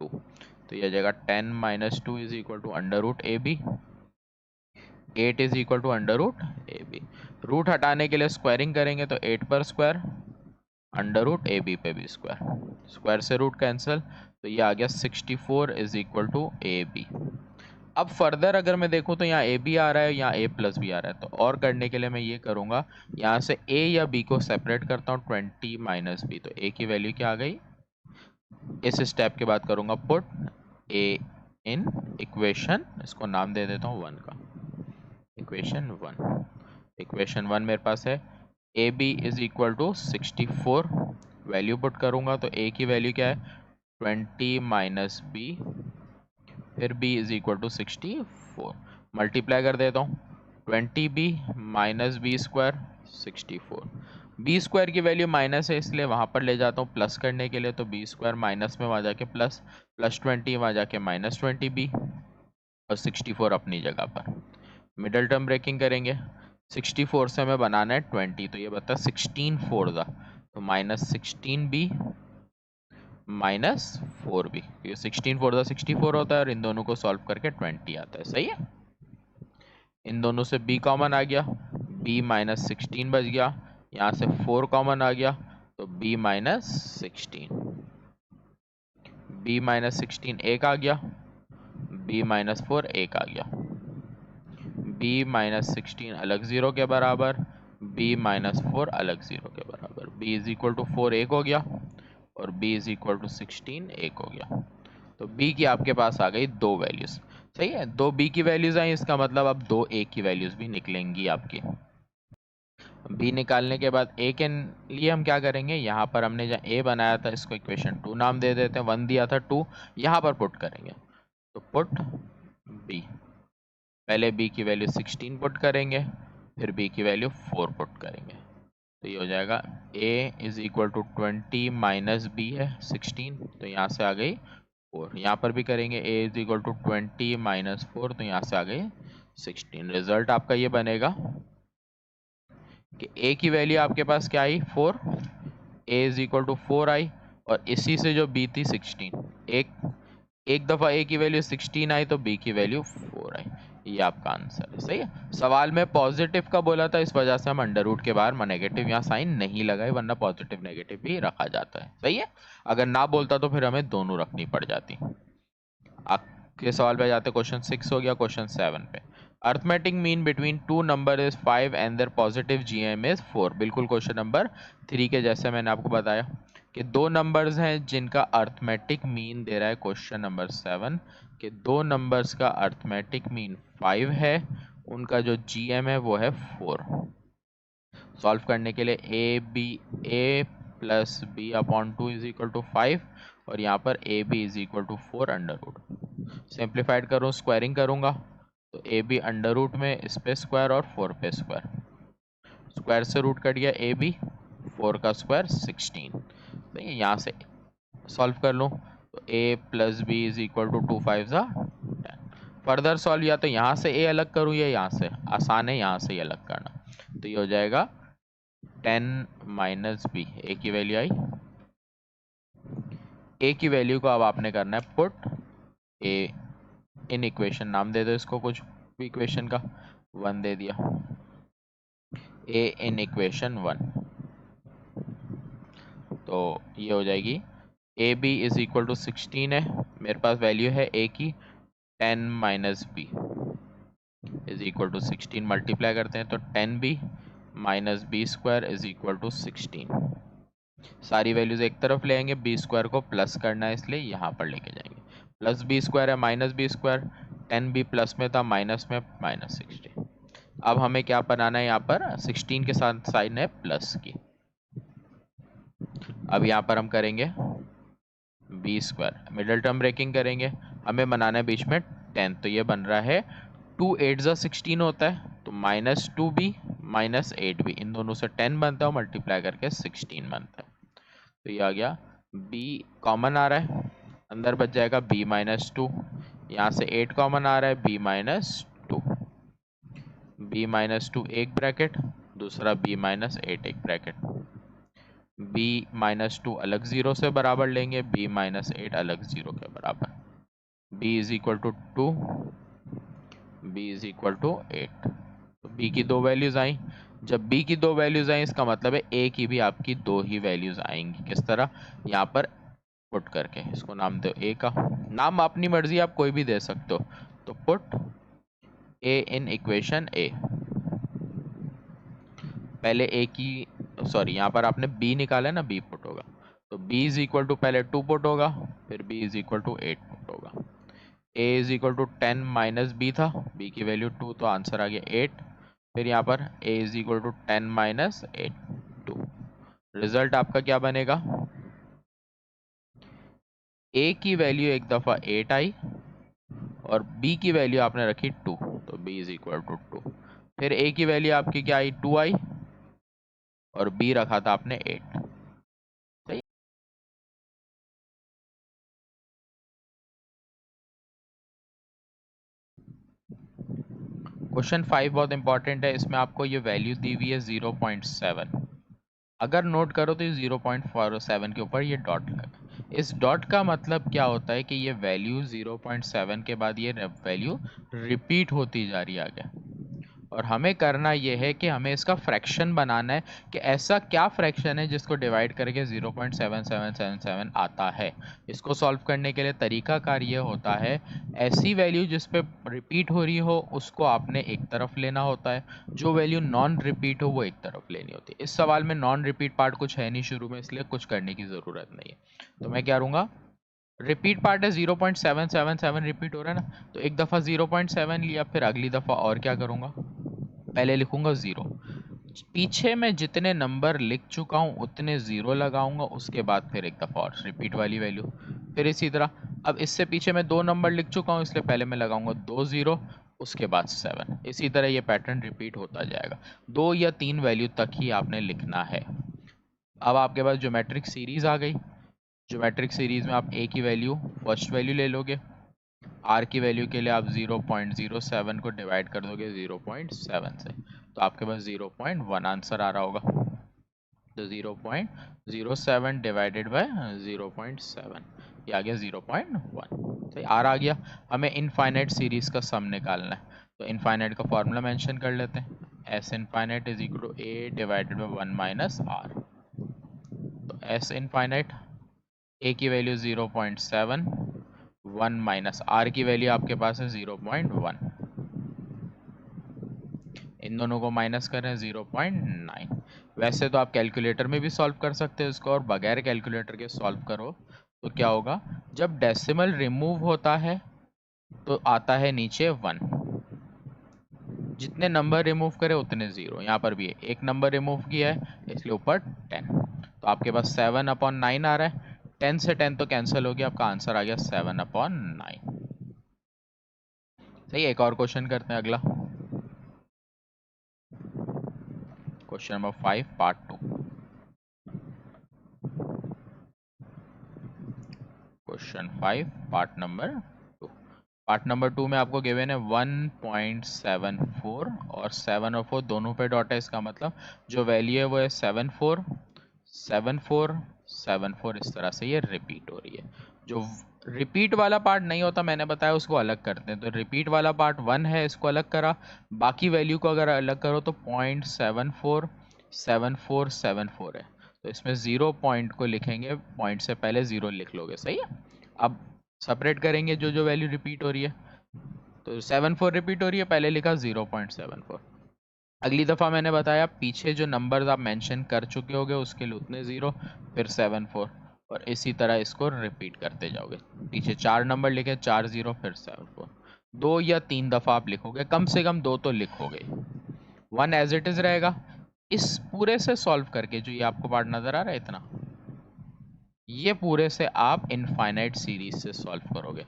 2। तो ये हो जाएगा 10 minus 2 is equal to under root a b. 8 is equal to under root a b. Root हटाने के लिए स्क्वायरिंग करेंगे, तो 8 पर square under root a b पे भी स्क्वायर, स्क्वायर से रूट कैंसिल, तो ये आ गया 64 is equal to a b. अब फर्दर अगर मैं देखूं तो यहाँ ए बी आ रहा है, यहाँ ए प्लस बी आ रहा है। तो और करने के लिए मैं ये करूंगा, यहाँ से ए या बी को सेपरेट करता हूँ, 20 माइनस बी। तो ए की वैल्यू क्या आ गई, इस स्टेप के बाद करूंगा पुट ए इन इक्वेशन, इसको नाम दे देता हूँ 1 का, इक्वेशन 1। इक्वेशन 1 मेरे पास है a B is equal to 64, value put करूंगा तो ए की वैल्यू क्या है 20 माइनस बी, फिर b is equal to 64, multiply कर देता हूँ 20b minus b square 64। B square की वैल्यू माइनस है, इसलिए वहाँ पर ले जाता हूँ प्लस करने के लिए। तो बी स्क्वायर माइनस में वहाँ जाके प्लस, प्लस 20 वहाँ जाके माइनस 20b, और 64 अपनी जगह पर। मिडल टर्म ब्रेकिंग करेंगे, 64 से हमें बनाना है 20, तो ये बता 16 4 दा, तो माइनस 16b माइनस 4b, क्योंकि 16 4 दा 64 होता है, और इन दोनों को सॉल्व करके 20 आता है। सही है, इन दोनों से b कॉमन आ गया, b माइनस 16 बच गया, यहाँ से 4 कॉमन आ गया, तो b माइनस 16, b माइनस 16 एक आ गया, b माइनस 4 एक आ गया, b माइनस 16 अलग 0 के बराबर, b माइनस 4 अलग 0 के बराबर, b इज इक्वल टू 4 एक हो गया, और b इज इक्वल टू 16 एक हो गया। तो b की आपके पास आ गई दो वैल्यूज। सही है, दो b की वैल्यूज आई, इसका मतलब अब दो a की वैल्यूज भी निकलेंगी आपकी। b निकालने के बाद a के लिए हम क्या करेंगे, यहाँ पर हमने जहाँ a बनाया था इसको इक्वेशन 2 नाम दे देते हैं, 1 दिया था 2, यहाँ पर पुट करेंगे। तो पुट b, पहले b की वैल्यू 16 पुट करेंगे, फिर b की वैल्यू 4 पुट करेंगे। तो ये हो जाएगा a is equal to 20 minus b है 16, तो यहाँ से आ गई 4। यहाँ पर भी करेंगे a is equal to 20 minus 4, तो यहाँ से आ गई 16। रिजल्ट आपका ये बनेगा कि a की वैल्यू आपके पास क्या आई 4, a इज इक्वल टू 4 आई, और इसी से जो b थी 16, एक दफ़ा a की वैल्यू 16 आई तो b की वैल्यू 4 आई। ये आपका आंसर है। सही है, सवाल में पॉजिटिव का बोला था, इस वजह से हम अंडर रूट के बाहर नेगेटिव यहाँ साइन नहीं लगाए, वरना पॉजिटिव नेगेटिव भी रखा जाता है। सही है, अगर ना बोलता तो फिर हमें दोनों रखनी पड़ जाती। आपके सवाल पे जाते, क्वेश्चन 6 हो गया। क्वेश्चन 7 पे, arithmetic mean between two number is 5 and their positive GM is 4। बिल्कुल क्वेश्चन नंबर 3 के जैसे मैंने आपको बताया कि दो नंबर्स हैं जिनका अर्थमेटिक मीन दे रहा है क्वेश्चन नंबर 7, कि दो नंबर्स का अर्थमेटिक मीन 5 है, उनका जो जीएम है वो है 4। सॉल्व करने के लिए A plus B upon 2 is equal to 5, और यहाँ पर A B is equal to 4 under root. Simplified करूँ, स्क्वायरिंग करूँगा, तो ए बी अंडर रूट में इस पे स्क्वायर और 4 पे स्क्वायर, स्क्वायर से रूट कट गया ए बी, 4 का स्क्वायर 16। तो यहाँ से सॉल्व कर लूँ, तो a plus b is equal to 2 5 ज़ा 10। फर्दर सॉल्व या तो यहाँ से a अलग करूँ या यहाँ से, आसान है यहाँ से ही अलग करना। तो ये हो जाएगा 10 माइनस बी, a की वैल्यू आई, a की वैल्यू को अब आपने करना है पुट a इन इक्वेशन, नाम दे दो इसको कुछ भी इक्वेशन का, 1 दे दिया, a इन इक्वेशन 1। तो ये हो जाएगी a B is equal to 16 है, मेरे पास वैल्यू है a की 10 minus b is equal to 16, multiply करते हैं तो 10b minus b square is equal to 16। सारी वैल्यूज एक तरफ ले आएंगे, बी स्क्वायर को प्लस करना है इसलिए यहाँ पर लेके जाएंगे, प्लस बी स्क्वायर है minus b square, 10b plus में था माइनस में माइनस 16। अब हमें क्या बनाना है, यहाँ पर 16 के साथ साइन है प्लस की। अब यहाँ पर हम करेंगे b square, middle term breaking करेंगे, हमें बनाना है बीच में 10, तो ये बन रहा है टू एट ज़ा 16 होता है, तो -2b -8b, इन दोनों से 10 बनता है और मल्टीप्लाई करके 16 बनता है। तो ये आ गया b कॉमन आ रहा है, अंदर बच जाएगा b -2, यहाँ से 8 कॉमन आ रहा है, b -2 एक ब्रैकेट, दूसरा b -8 एक ब्रैकेट, b -2 अलग 0 से बराबर लेंगे, b -8 अलग 0 के बराबर, b is equal to 2, b is equal to 8। तो b की दो वैल्यूज आई, जब b की दो वैल्यूज आई इसका मतलब है a की भी आपकी दो ही वैल्यूज आएंगी। किस तरह, यहाँ पर पुट करके, इसको नाम दो a का, नाम अपनी मर्जी आप कोई भी दे सकते हो। तो put a in equation a, पहले a की सॉरी यहाँ पर आपने b निकाला है ना, b पुट होगा, तो b इज इक्वल टू पहले 2 पुट होगा, फिर b is equal to 8 put होगा, a is equal to 10 minus b था, b की वैल्यू 2, तो आंसर आ गया 8। फिर यहाँ पर a is equal to 10 minus 8 2, result आपका क्या बनेगा, a की वैल्यू एक दफ़ा 8 आई और b की वैल्यू आपने रखी 2, तो b इज इक्वल टू 2। फिर a की वैल्यू आपकी क्या आई, 2 आई, और b रखा था आपने 8। सही। क्वेश्चन 5 बहुत इंपॉर्टेंट है, इसमें आपको ये वैल्यू दी हुई है 0.7, अगर नोट करो तो ये 0.47 के ऊपर ये डॉट लगा, इस डॉट का मतलब क्या होता है कि ये वैल्यू 0.7 के बाद ये वैल्यू रिपीट होती जा रही है आगे, और हमें करना ये है कि हमें इसका फ्रैक्शन बनाना है कि ऐसा क्या फ्रैक्शन है जिसको डिवाइड करके 0.7777 आता है। इसको सॉल्व करने के लिए तरीकाकार ये होता है, ऐसी वैल्यू जिस पे रिपीट हो रही हो उसको आपने एक तरफ लेना होता है, जो वैल्यू नॉन रिपीट हो वो एक तरफ लेनी होती है। इस सवाल में नॉन रिपीट पार्ट कुछ है नहीं शुरू में, इसलिए कुछ करने की ज़रूरत नहीं है। तो मैं क्या करूँगा, रिपीट पार्ट है 0.777 रिपीट हो रहा है ना, तो एक दफ़ा 0.7 लिया, फिर अगली दफ़ा और क्या करूँगा, पहले लिखूंगा 0, पीछे मैं जितने नंबर लिख चुका हूँ उतने 0 लगाऊंगा, उसके बाद फिर एक दफ़ा और रिपीट वाली वैल्यू, फिर इसी तरह। अब इससे पीछे मैं 2 नंबर लिख चुका हूँ, इसलिए पहले मैं लगाऊंगा 2 0, उसके बाद 7, इसी तरह ये पैटर्न रिपीट होता जाएगा। 2 या 3 वैल्यू तक ही आपने लिखना है। अब आपके पास ज्योमेट्रिक सीरीज आ गई, ज्योमेट्रिक सीरीज में आप a की वैल्यू फर्स्ट वैल्यू ले लोगे, r की वैल्यू के लिए आप 0.07 को डिवाइड कर दोगे 0.7 से, तो आपके पास 0.1 आंसर आ रहा होगा। तो 0.07 डिवाइडेड बाय 0.7, ये आ गया 0.1। तो r आ गया। हमें इनफाइनाइट सीरीज का सम निकालना है, तो इनफाइनाइट का फॉर्मूला मेंशन कर लेते हैं, s infinite is equal to a divided by 1 minus r। तो s इनफाइनाइट, a की वैल्यू 0.7, 1 माइनस r की वैल्यू आपके पास है 0.1, इन दोनों को माइनस करें 0.9। वैसे तो आप कैलकुलेटर में भी सॉल्व कर सकते हो इसको, और बगैर कैलकुलेटर के सॉल्व करो तो क्या होगा, जब डेसिमल रिमूव होता है तो आता है नीचे 1, जितने नंबर रिमूव करे उतने 0, यहाँ पर भी एक नंबर रिमूव किया है इसलिए ऊपर 10, तो आपके पास 7/9 आ रहा है, 10 से 10 तो कैंसिल हो गया, आपका आंसर आ गया 7/9। सही, एक और क्वेश्चन करते हैं अगला, question number 5 part 2। Question 5 part number 2, part number 2 में आपको गिवन है 1.74 और 7 और 4 दोनों पे डॉट है, इसका मतलब जो वैल्यू है वो है 74 74 74, इस तरह से ये रिपीट हो रही है। जो रिपीट वाला पार्ट नहीं होता मैंने बताया उसको अलग करते हैं, तो रिपीट वाला पार्ट 1 है, इसको अलग करा, बाकी वैल्यू को अगर अलग करो तो 0.74 74 74 है, तो इसमें 0 पॉइंट को लिखेंगे, पॉइंट से पहले 0 लिख लोगे। सही है, अब सेपरेट करेंगे जो जो वैल्यू रिपीट हो रही है, तो 74 रिपीट हो रही है, पहले लिखा 0.74, अगली दफ़ा मैंने बताया पीछे जो नंबर्स आप मेंशन कर चुके होगे उसके लिए उतने 0, फिर 74, और इसी तरह इसको रिपीट करते जाओगे, पीछे 4 नंबर लिखे 4 0 फिर 74, 2 या 3 दफ़ा आप लिखोगे, कम से कम 2 तो लिखोगे, 1 एज इट इज़ रहेगा। इस पूरे से सॉल्व करके जो ये आपको पार्ट नज़र आ रहा है इतना, ये पूरे से आप इनफाइनाइट सीरीज से सॉल्व करोगे,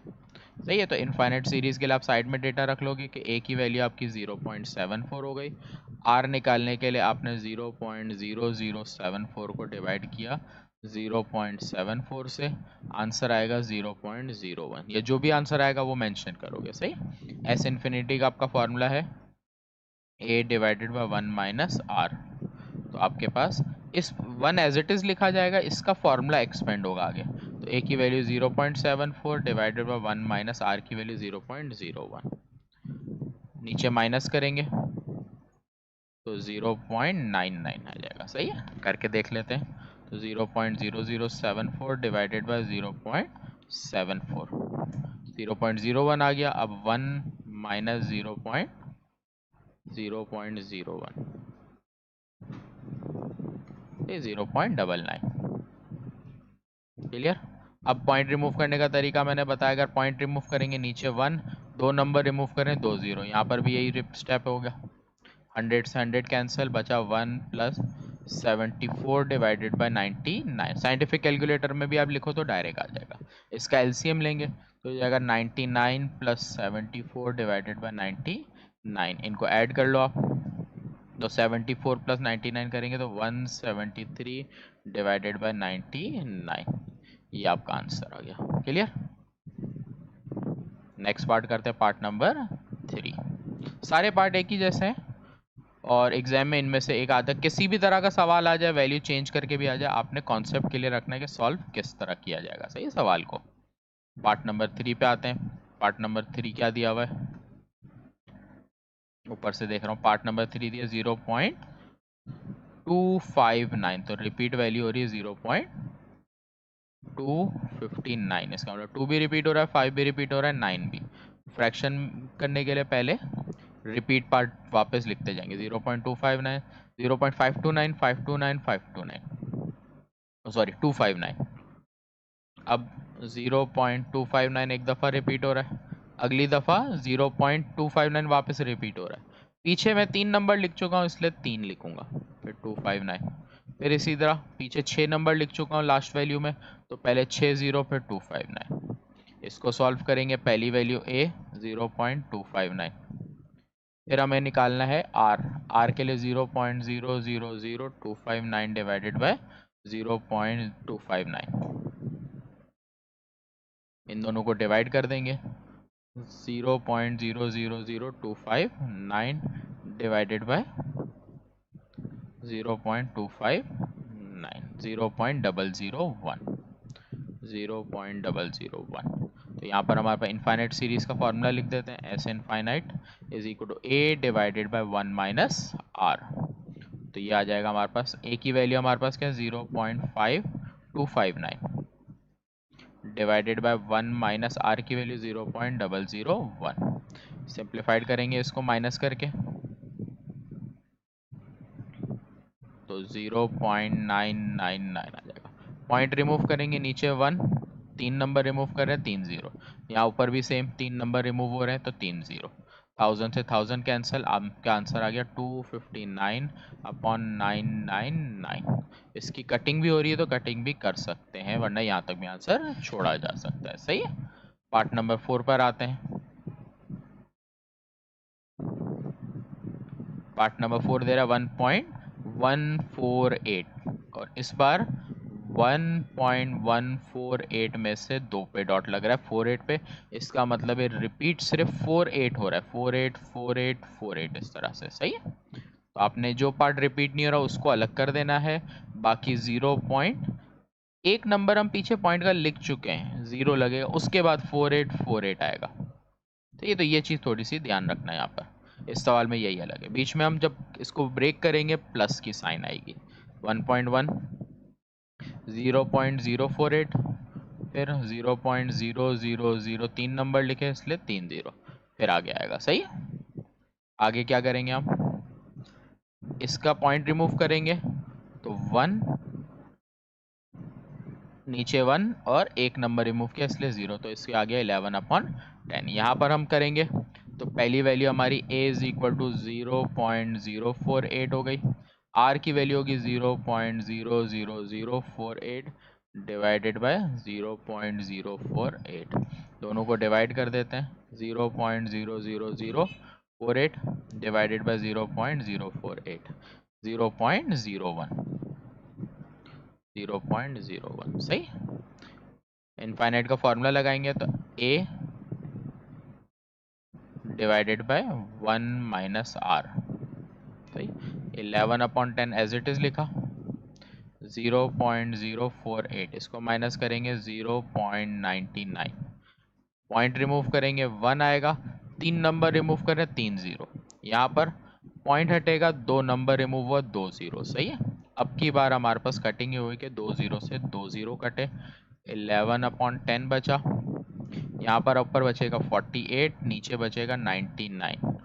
सही है। तो इनफाइनाइट सीरीज के लिए आप साइड में डेटा रख लोगे कि ए की वैल्यू आपकी 0.74 हो गई। आर निकालने के लिए आपने 0.0074 को डिवाइड किया 0.74 से, आंसर आएगा 0.01, या जो भी आंसर आएगा वो मेंशन करोगे। सही। एस इन्फिनिटी का आपका फॉर्मूला है a divided by 1 minus r. तो आपके पास इस 1 एज इट इज लिखा जाएगा, इसका फॉर्मूला एक्सपेंड होगा आगे। तो a की value 0.74 divided by 1 minus r की वैल्यू 0.01, नीचे माइनस करेंगे तो 0.99 आ जाएगा। सही है, करके देख लेते हैं। तो 0.0074 डिवाइडेड बाय 0.74, 0.01 आ गया। अब 1 माइनस 0.01, ये 0.99। क्लियर। अब पॉइंट रिमूव करने का तरीका मैंने बताया, अगर पॉइंट रिमूव करेंगे नीचे 1, 2 नंबर रिमूव करें 2 0, यहाँ पर भी यही स्टेप हो गया। 100 से 100 कैंसिल, बचा 1 plus 74 divided by 99। Scientific calculator में भी आप लिखो तो डायरेक्ट आ जाएगा। इसका एलसीएम लेंगे तो हो जाएगा 99 प्लस 74 डिवाइडेड बाय 99, इनको ऐड कर लो आप। तो 74 प्लस 99 करेंगे तो 173 डिवाइडेड बाय 99, ये आपका आंसर आ गया। क्लियर। नेक्स्ट पार्ट करते हैं, पार्ट नंबर 3। सारे पार्ट एक ही जैसे हैं और एग्जाम में इनमें से एक आता है, किसी भी तरह का सवाल आ जाए, वैल्यू चेंज करके भी आ जाए, आपने कॉन्सेप्ट के लिए रखना है कि सॉल्व किस तरह किया जाएगा। सही सवाल को। पार्ट नंबर 3 पे आते हैं। पार्ट नंबर 3 क्या दिया हुआ है, ऊपर से देख रहा हूँ। पार्ट नंबर 3 दिया 0.259, तो रिपीट वैल्यू हो रही है 0.259। इसका मतलब 2 भी रिपीट हो रहा है, 5 भी रिपीट हो रहा है, 9 भी। फ्रैक्शन करने के लिए पहले रिपीट पार्ट वापस लिखते जाएंगे। 0.259, 0.529, 529, 529, सॉरी 259। अब 0.259 एक दफ़ा रिपीट हो रहा है, अगली दफ़ा 0.259 वापस रिपीट हो रहा है। पीछे मैं 3 नंबर लिख चुका हूँ इसलिए 3 लिखूंगा, फिर 259। फिर इसी तरह पीछे 6 नंबर लिख चुका हूँ लास्ट वैल्यू में, तो पहले 6 0 फिर 259। इसको सॉल्व करेंगे, पहली वैल्यू a 0.259, फिर हमें निकालना है r के लिए 0.000259 डिवाइडेड बाय 0.259, इन दोनों को डिवाइड कर देंगे। 0.000259 डिवाइडेड बाय 0.259, 0.001। तो यहाँ पर हमारे पास इनफाइनाइट सीरीज का फॉर्मूला लिख देते हैं, s infinite is equal to a divided by 1 minus r. तो ये आ जाएगा हमारे पास, a की वैल्यू हमारे पास क्या है 0.5259 डिवाइडेड बाय 1 माइनस आर की वैल्यू 0.001। सिंप्लीफाइड करेंगे इसको माइनस करके, तो 0.999 आ जाएगा। पॉइंट रिमूव करेंगे नीचे 1, 3 नंबर रिमूव कर रहे हैं 3 0, यहाँ ऊपर भी सेम 3 नंबर रिमूव हो रहे हैं तो 3 0। 1000 से 1000 कैंसिल, आपका आंसर आ गया 259 अपॉन 999। इसकी कटिंग भी हो रही है तो कटिंग भी कर सकते हैं, वरना यहाँ तक भी आंसर छोड़ा जा सकता है। सही है। पार्ट नंबर 4 पर आते हैं। पार्ट नंबर 4 दे रहा है 1.148, और इस बार 1.148 में से 2 पे डॉट लग रहा है 48 पे, इसका मतलब है रिपीट सिर्फ 48 हो रहा है, 48 48 48 इस तरह से। सही है। तो आपने जो पार्ट रिपीट नहीं हो रहा उसको अलग कर देना है, बाकी 1 नंबर हम पीछे पॉइंट का लिख चुके हैं, 0 लगेगा, उसके बाद 4848 आएगा। ठीक है। तो ये चीज़ थोड़ी सी ध्यान रखना है यहाँ पर, इस सवाल में यही अलग है। बीच में हम जब इसको ब्रेक करेंगे प्लस की साइन आएगी। 1.1, 0.048, फिर 0.000, 3 नंबर लिखे इसलिए 3 0, फिर आगे आएगा। सही है। आगे क्या करेंगे हम, इसका पॉइंट रिमूव करेंगे तो 1, नीचे 1 और 1 नंबर रिमूव किया इसलिए 0, तो इसके आगे 11/10। यहाँ पर हम करेंगे तो पहली वैल्यू हमारी a इज इक्वल टू 0.048 हो गई, r की वैल्यू होगी 0.00048, डिवाइडेड बाय 0.048, दोनों को डिवाइड कर देते हैं। 0.00048 डिवाइडेड बाय 0.048, 0.01 सही। इनफाइनाइट का फॉर्मूला लगाएंगे तो a divided by 1 minus r, सही। 11/10 एज इट इज लिखा। 0.048 इसको माइनस करेंगे 0.99, पॉइंट रिमूव करेंगे 1 आएगा, 3 नंबर रिमूव करें 3 जीरो, यहाँ पर पॉइंट हटेगा, 2 नंबर रिमूव हुआ 2 जीरो, सही है। अब की बार हमारे पास कटिंग हुई कि 2 जीरो से 2 जीरो कटे, 11/10 बचा, यहाँ पर ऊपर बचेगा 48, नीचे बचेगा 99,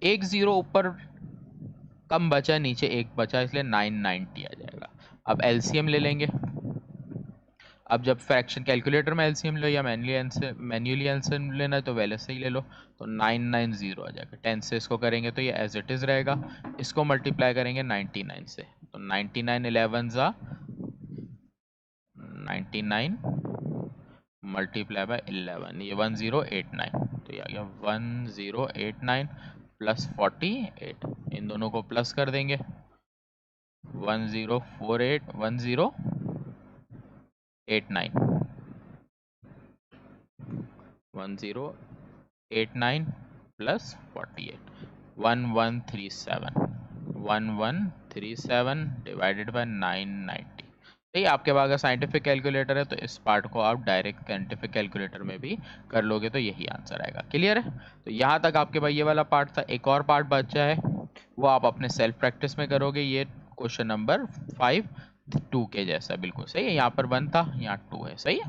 एक जीरो ऊपर कम बचा, नीचे एक बचा, इसलिए 990 आ जाएगा। अब एलसीएम ले लेंगे। अब जब फ्रैक्शन कैलकुलेटर में एलसीएम लो या मैन्युअली एलसीएम लेना है तो वैसे से ही ले लो, तो 990 आ जाएगा। 10 से इसको करेंगे तो ये एज इट इज रहेगा, इसको मल्टीप्लाई करेंगे 99 से, तो 99 11 जा 99 मल्टीप्लाई बाय 11, ये 1089, तो ये आ गया 1089 प्लस 48, इन दोनों को प्लस कर देंगे, 1048 1089 1089 प्लस 48, 1137 डिवाइडेड बाय 990। सही, आपके पास अगर साइंटिफिक कैलकुलेटर है तो इस पार्ट को आप डायरेक्ट साइंटिफिक कैलकुलेटर में भी कर लोगे तो यही आंसर आएगा। क्लियर है? तो यहाँ तक आपके पास ये वाला पार्ट था। एक और पार्ट बचा है, वो आप अपने सेल्फ प्रैक्टिस में करोगे। ये क्वेश्चन नंबर 5 2 के जैसा बिल्कुल सही है। यहाँ पर 1 था, यहाँ 2 है, सही है।